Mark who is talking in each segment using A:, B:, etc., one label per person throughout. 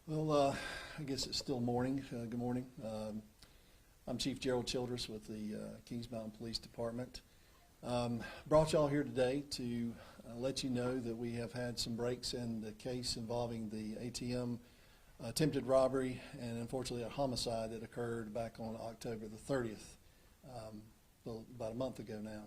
A: Well, I guess it's still morning. Good morning. I'm Chief Gerald Childress with the Kings Mountain Police Department. Brought y'all here today to let you know that we have had some breaks in the case involving the ATM attempted robbery and unfortunately a homicide that occurred back on October the 30th, about a month ago now.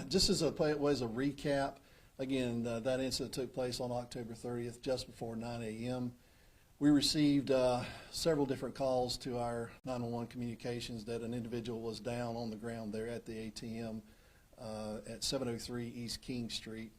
A: Just as a recap, again, that incident took place on October 30th, just before 9 a.m. We received several different calls to our 911 communications that an individual was down on the ground there at the ATM at 703 East King Street.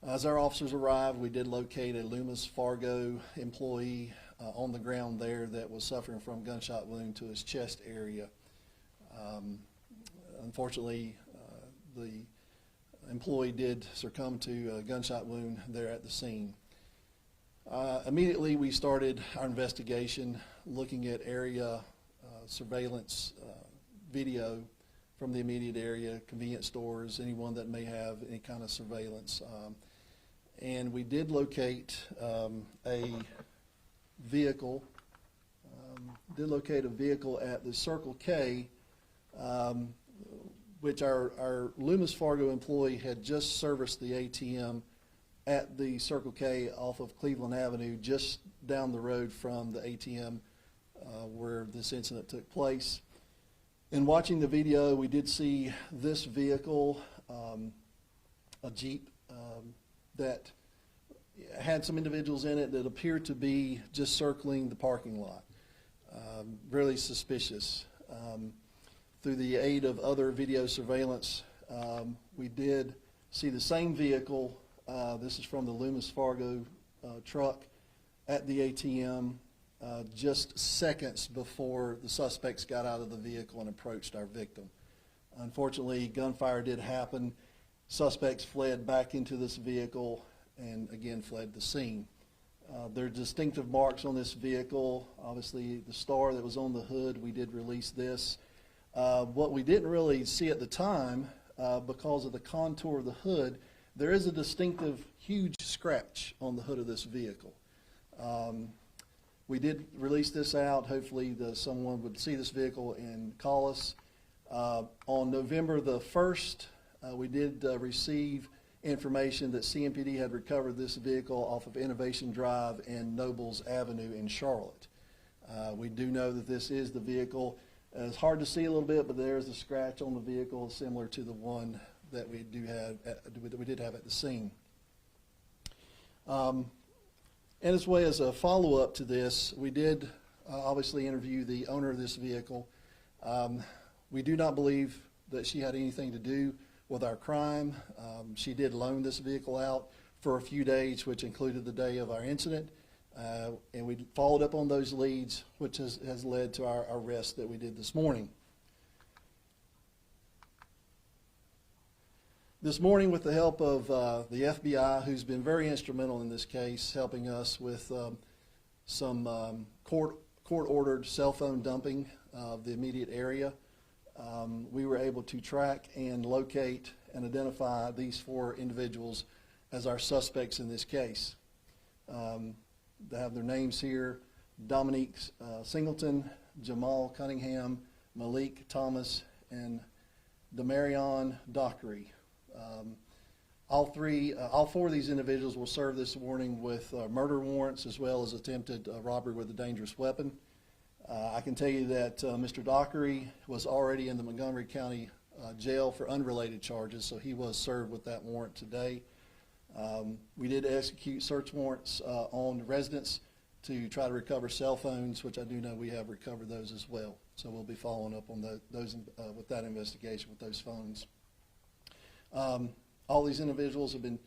A: As our officers arrived, we did locate a Loomis Fargo employee on the ground there that was suffering from a gunshot wound to his chest area. Unfortunately, the employee did succumb to a gunshot wound there at the scene. Immediately we started our investigation looking at area surveillance video from the immediate area, convenience stores, anyone that may have any kind of surveillance. And we did locate a vehicle at the Circle K, which our Loomis Fargo employee had just serviced the ATM at the Circle K off of Cleveland Avenue, just down the road from the ATM where this incident took place. In watching the video, we did see this vehicle, a Jeep, that had some individuals in it that appeared to be just circling the parking lot. Really suspicious. Through the aid of other video surveillance, we did see the same vehicle. This is from the Loomis Fargo truck at the ATM just seconds before the suspects got out of the vehicle and approached our victim. Unfortunately, gunfire did happen. Suspects fled back into this vehicle and again fled the scene. There are distinctive marks on this vehicle. Obviously, the star that was on the hood, we did release this. What we didn't really see at the time, because of the contour of the hood, there is a distinctive huge scratch on the hood of this vehicle. We did release this out. Hopefully someone would see this vehicle and call us. On November the 1st, we did receive information that CMPD had recovered this vehicle off of Innovation Drive and Nobles Avenue in Charlotte. We do know that this is the vehicle. It's hard to see a little bit, but there's a scratch on the vehicle similar to the one that we did have at the scene. And as way as a follow-up to this, we did obviously interview the owner of this vehicle. We do not believe that she had anything to do with our crime. She did loan this vehicle out for a few days, which included the day of our incident. And we followed up on those leads, which has led to our arrest that we did this morning. This morning, with the help of the FBI, who's been very instrumental in this case, helping us with some court-ordered cell phone dumping of the immediate area, we were able to track and locate and identify these 4 individuals as our suspects in this case. They have their names here: Dominique Singleton, Jamal Cunningham, Malik Thomas, and Demarion Dockery. All 4 of these individuals will serve this morning with murder warrants as well as attempted robbery with a dangerous weapon. I can tell you that Mr. Dockery was already in the Montgomery County jail for unrelated charges, so he was served with that warrant today. We did execute search warrants on residents to try to recover cell phones, which I do know we have recovered those as well. So we'll be following up on those with that investigation with those phones. All these individuals have been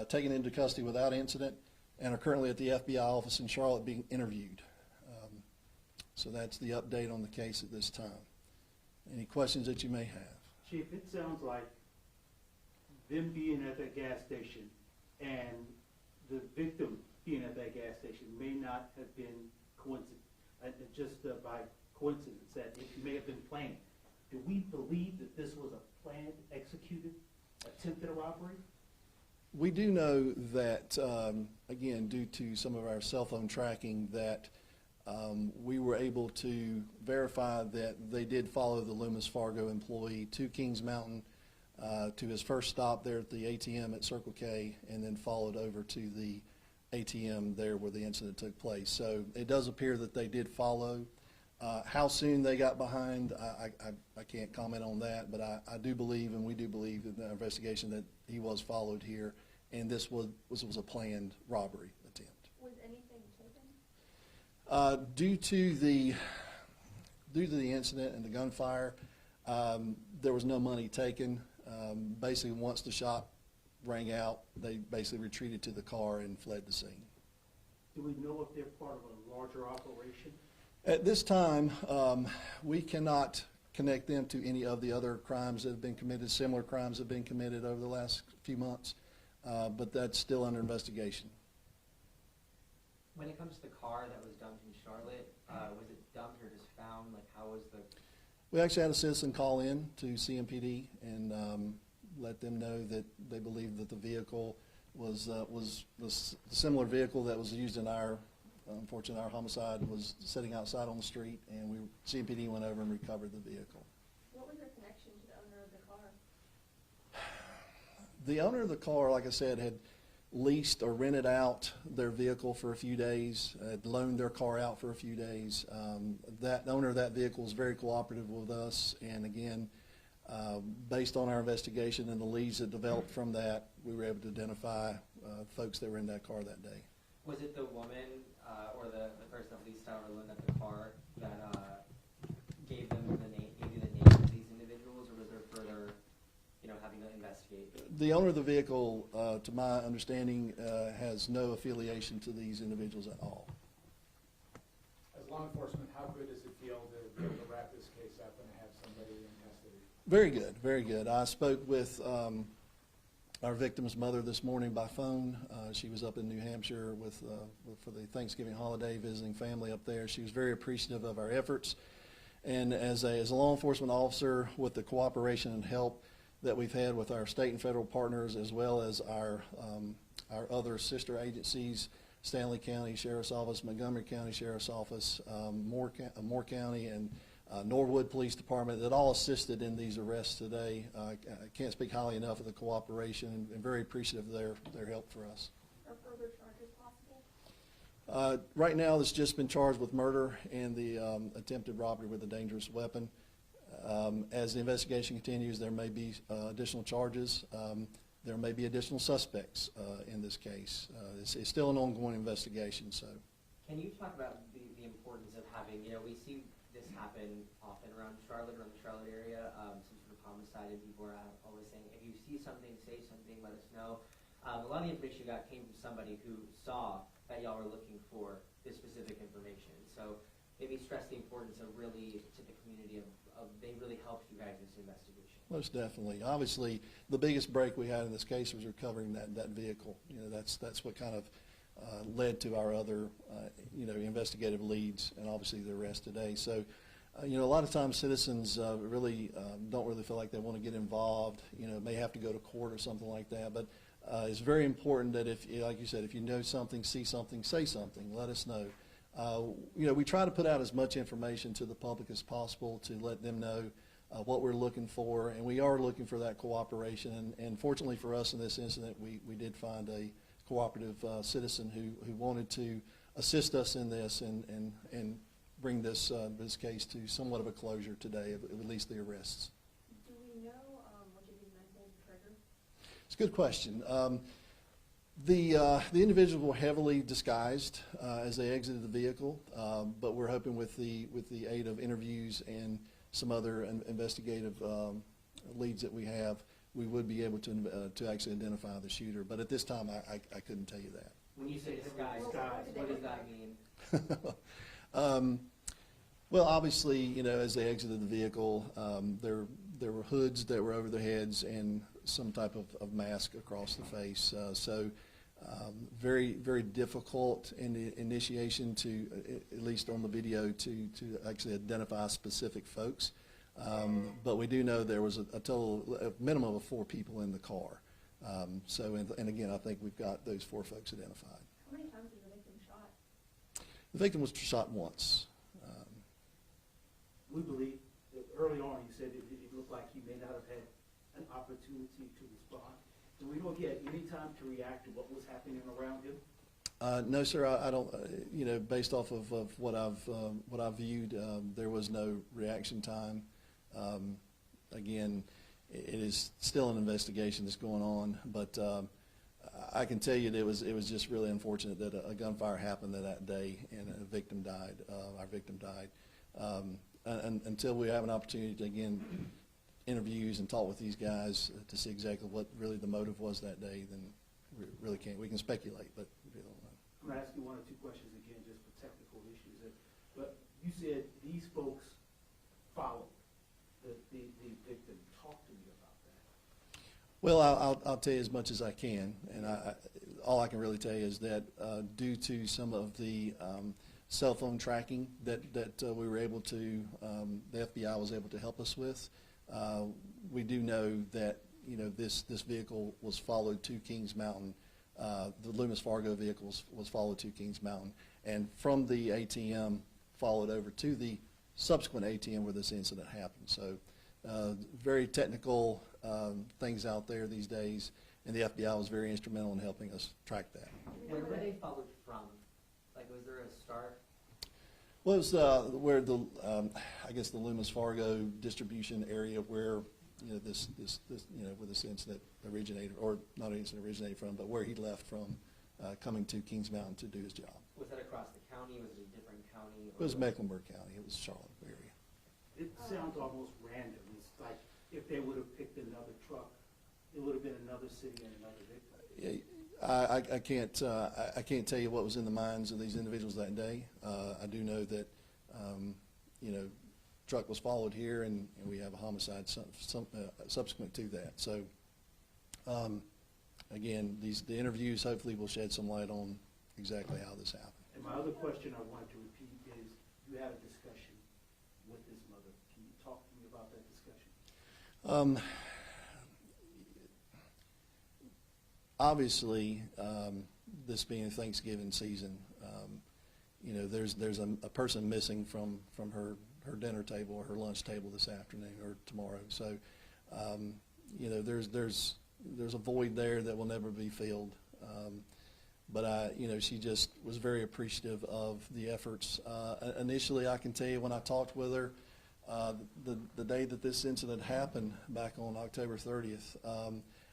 A: taken into custody without incident and are currently at the FBI office in Charlotte being interviewed. So that's the update on the case at this time. Any questions that you may have?
B: Chief, it sounds like them being at that gas station and the victim being at that gas station may not have been coincidence, just by coincidence, that it may have been planned. Do we believe that this was a planned, executed, attempted robbery?
A: We do know that, again, due to some of our cell phone tracking, that we were able to verify that they did follow the Loomis Fargo employee to Kings Mountain, to his first stop there at the ATM at Circle K, and then followed over to the ATM there where the incident took place. So it does appear that they did follow. How soon they got behind, I can't comment on that, but I do believe, and we do believe in the investigation, that he was followed here, and this was a planned robbery attempt.
C: Was anything taken?
A: Due to the incident and the gunfire, there was no money taken. Basically, once the shot rang out, they basically retreated to the car and fled the scene.
B: Do we know if they're part of a larger operation?
A: At this time, we cannot connect them to any of the other crimes that have been committed. Similar crimes have been committed over the last few months, but that's still under investigation.
D: When it comes to the car that was dumped in Charlotte, was it dumped or just found? Like, how was the...
A: We actually had a citizen call in to CMPD and let them know that they believed that the vehicle was the similar vehicle that was used in our, unfortunately, our homicide was sitting outside on the street, and CMPD went over and recovered the vehicle.
C: What was their connection to the owner of the car?
A: The owner of the car, like I said, had leased or rented out their vehicle for a few days, had loaned their car out for a few days. That owner of that vehicle was very cooperative with us, and again, based on our investigation and the leads that developed from that, we were able to identify folks that were in that car that day.
D: Was it the woman or the person that leased out or loaned out the car that gave you the names of these individuals, or was there further, having to investigate?
A: The owner of the vehicle, to my understanding, has no affiliation to these individuals at all.
E: As law enforcement, how good does it feel to be able to wrap this case up and have somebody in custody?
A: Very good, very good. I spoke with our victim's mother this morning by phone. She was up in New Hampshire for the Thanksgiving holiday, visiting family up there. She was very appreciative of our efforts. And as a law enforcement officer, with the cooperation and help that we've had with our state and federal partners, as well as our other sister agencies, Stanley County Sheriff's Office, Montgomery County Sheriff's Office, Moore County, and Norwood Police Department, that all assisted in these arrests today. I can't speak highly enough of the cooperation, and very appreciative of their help for us.
C: Are further charges possible?
A: Right now, it's just been charged with murder and the attempted robbery with a dangerous weapon. As the investigation continues, there may be additional charges. There may be additional suspects in this case. It's still an ongoing investigation. So,
D: can you talk about the importance of having, we see this happen often around Charlotte, around the Charlotte area, some sort of homicide, and people are always saying, if you see something, say something, let us know. A lot of the information you got came from somebody who saw that y'all were looking for this specific information. So maybe stress the importance of really, to the community, of they really helped you guys in this investigation.
A: most definitely. Obviously, the biggest break we had in this case was recovering that vehicle. That's what kind of led to our other, investigative leads, and obviously the arrest today. So, a lot of times citizens really don't really feel like they want to get involved. May have to go to court or something like that. But it's very important that if, like you said, if you know something, see something, say something. Let us know. We try to put out as much information to the public as possible to let them know what we're looking for, and we are looking for that cooperation. And fortunately for us in this incident, we did find a cooperative citizen who wanted to assist us in this and bring this case to somewhat of a closure today, at least the arrests.
C: Do we know what did you mention trigger?
A: It's a good question. The individuals were heavily disguised as they exited the vehicle, but we're hoping with the aid of interviews and some other investigative leads that we have, we would be able to actually identify the shooter. But at this time, I couldn't tell you that.
D: When you say disguise, what does that mean?
A: Well, obviously, as they exited the vehicle, there were hoods that were over their heads and some type of mask across the face. So very, very difficult in the initiation to, at least on the video, to actually identify specific folks. But we do know there was a minimum of 4 people in the car. So, and again, I think we've got those 4 folks identified.
C: How many times was the victim shot?
A: The victim was shot once.
B: We believe that early on, you said it looked like he may not have had an opportunity to respond. Do we know if he had any time to react to what was happening around him?
A: No, sir, I don't, based off of what I've viewed, there was no reaction time. Again, it is still an investigation that's going on, but I can tell you that it was just really unfortunate that a gunfire happened that day and a victim died. Our victim died. And until we have an opportunity to, again, interviews and talk with these guys to see exactly what really the motive was that day, then we really can't. We can speculate, but we don't know.
B: I'm going to ask you 1 or 2 questions again, just for technical issues. But you said these folks followed the victim. Talk to me about that.
A: Well, I'll tell you as much as I can, and all I can really tell you is that due to some of the cell phone tracking that we were able to, the FBI was able to help us with, we do know that this vehicle was followed to Kings Mountain. The Loomis Fargo vehicle was followed to Kings Mountain, and from the ATM followed over to the subsequent ATM where this incident happened. So very technical things out there these days, and the FBI was very instrumental in helping us track that.
D: Where were they followed from? Like, was there a start?
A: Well, it was where I guess the Loomis Fargo distribution area where this where this incident originated, or not incident originated from, but where he left from, coming to Kings Mountain to do his job.
D: Was that across the county? Was it a different county?
A: It was Mecklenburg County. It was Charlotte area.
B: It sounds almost random. It's like if they would have picked another truck, it would have been another city and another victim.
A: I can't tell you what was in the minds of these individuals that day. I do know that truck was followed here, and we have a homicide subsequent to that. So again, the interviews hopefully will shed some light on exactly how this happened.
B: And my other question I wanted to repeat is, you had a discussion with his mother. Can you talk to me about that discussion?
A: Obviously, this being Thanksgiving season, there's a person missing from her dinner table or her lunch table this afternoon or tomorrow. So, there's a void there that will never be filled. But she just was very appreciative of the efforts. Initially, I can tell you when I talked with her, the day that this incident happened back on October 30th,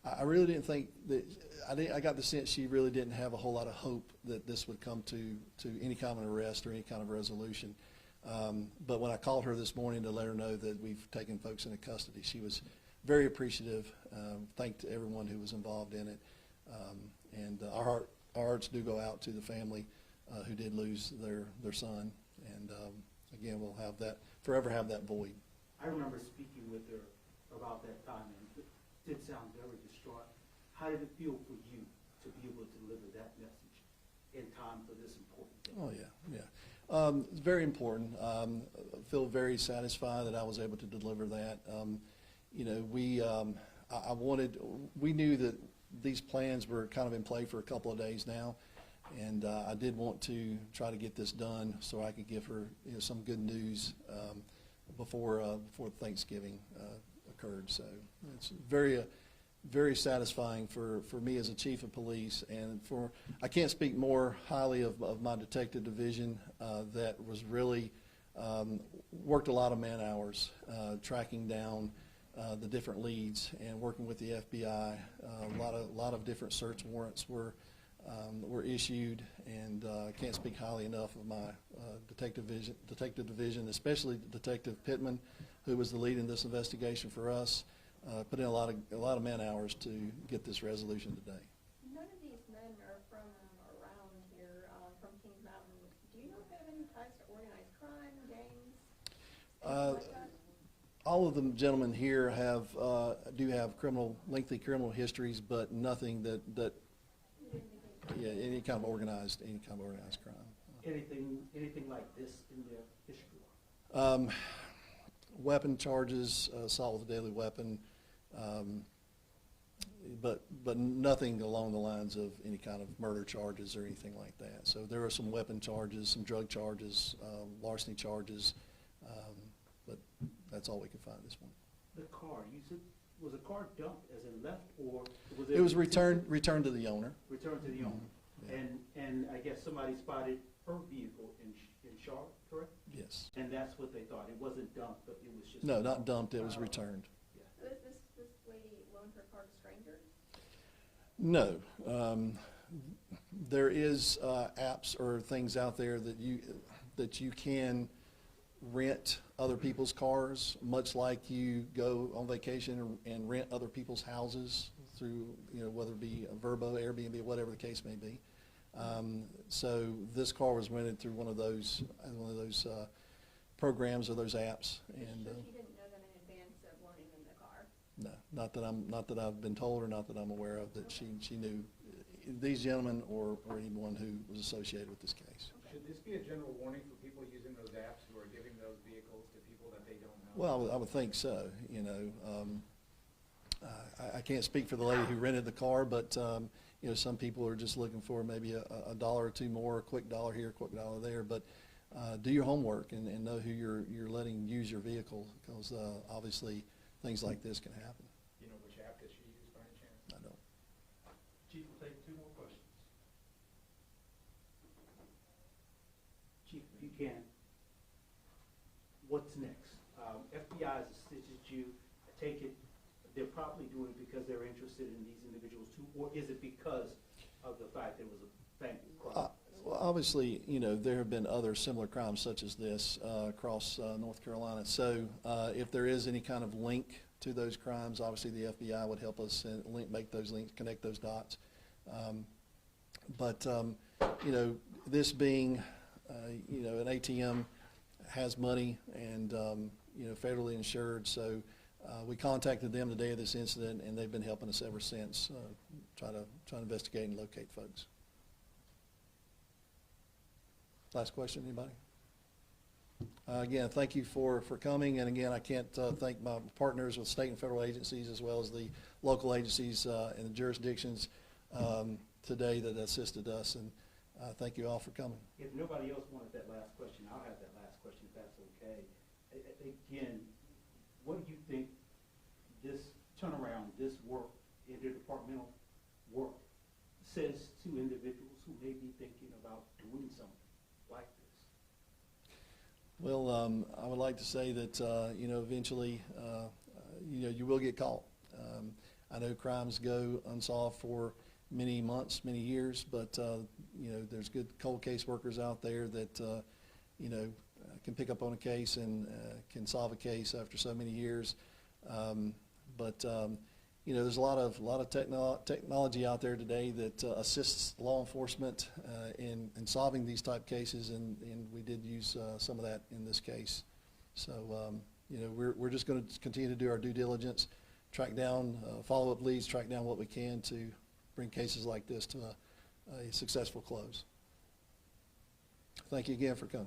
A: I really didn't think that, I got the sense she really didn't have a whole lot of hope that this would come to any kind of an arrest or any kind of resolution. But when I called her this morning to let her know that we've taken folks into custody, she was very appreciative, thanked everyone who was involved in it. And our hearts do go out to the family who did lose their son. And again, we'll forever have that void.
B: I remember speaking with her about that time, and it did sound very distraught. How did it feel for you to be able to deliver that message in time for this important day?
A: Oh, yeah. It's very important. I feel very satisfied that I was able to deliver that. We knew that these plans were kind of in play for a couple of days now, and I did want to try to get this done so I could give her some good news before Thanksgiving occurred. So it's very very satisfying for me as a chief of police, and I can't speak more highly of my detective division that was really worked a lot of man hours tracking down the different leads and working with the FBI. A lot of different search warrants were issued, and I can't speak highly enough of my detective division, especially Detective Pittman, who was the lead in this investigation for us. Put in a lot of man hours to get this resolution today.
C: None of these men are from around here, from Kings Mountain. Do you know if they have any ties to organized crime, gangs, anything like that?
A: All of the gentlemen here do have lengthy criminal histories, but nothing that any kind of organized crime.
B: Anything like this in their history?
A: Weapon charges, assault with a deadly weapon, but nothing along the lines of any kind of murder charges or anything like that. So there are some weapon charges, some drug charges, larceny charges, but that's all we could find this one.
B: The car, you said, was the car dumped as in left, or was
A: It was returned to the owner.
B: Returned to the owner?
A: Yeah.
B: And I guess somebody spotted her vehicle in Charlotte, correct?
A: Yes.
B: And that's what they thought, it wasn't dumped, but it was just.
A: No, not dumped, it was returned.
C: So this lady loaned her car to strangers?
A: No. There is apps or things out there that you can rent other people's cars, much like you go on vacation and rent other people's houses through, whether it be a Vrbo, Airbnb, whatever the case may be. So this car was rented through one of those programs or those apps. And
C: So she didn't know them in advance of loaning them the car?
A: no, not that I've been told or not that I'm aware of that she knew these gentlemen or anyone who was associated with this case.
E: Should this be a general warning for people using those apps who are giving those vehicles to people that they don't know?
A: Well, I would think so, I can't speak for the lady who rented the car, but, some people are just looking for maybe a dollar or two more, a quick dollar here, a quick dollar there, but do your homework and know who you're letting use your vehicle, because obviously things like this can happen.
E: You know which app that she used by any chance?
A: I don't.
B: Chief, we'll take 2 more questions. Chief, if you can, what's next? FBI has assisted you, I take it, they're probably doing it because they're interested in these individuals too, or is it because of the fact there was a bank crime?
A: Well, obviously, there have been other similar crimes such as this across North Carolina. So if there is any kind of link to those crimes, obviously the FBI would help us and make those links, connect those dots. But this being, an ATM has money and, federally insured. So we contacted them the day of this incident, and they've been helping us ever since, try to investigate and locate folks. Last question, anybody? Again, thank you for coming, and again, I can't thank my partners with state and federal agencies as well as the local agencies and the jurisdictions today that assisted us, and thank you all for coming.
B: If nobody else wanted that last question, I'll have that last question if that's okay. Again, what do you think this turnaround, this work, interdepartmental work, says to individuals who may be thinking about doing something like this?
A: Well, I would like to say that, eventually, you will get caught. I know crimes go unsolved for many months, many years, but, there's good cold case workers out there that, can pick up on a case and can solve a case after so many years. But there's a lot of technology out there today that assists law enforcement in solving these type cases, and we did use some of that in this case. So, we're just going to continue to do our due diligence, track down follow-up leads, track down what we can to bring cases like this to a successful close. Thank you again for coming.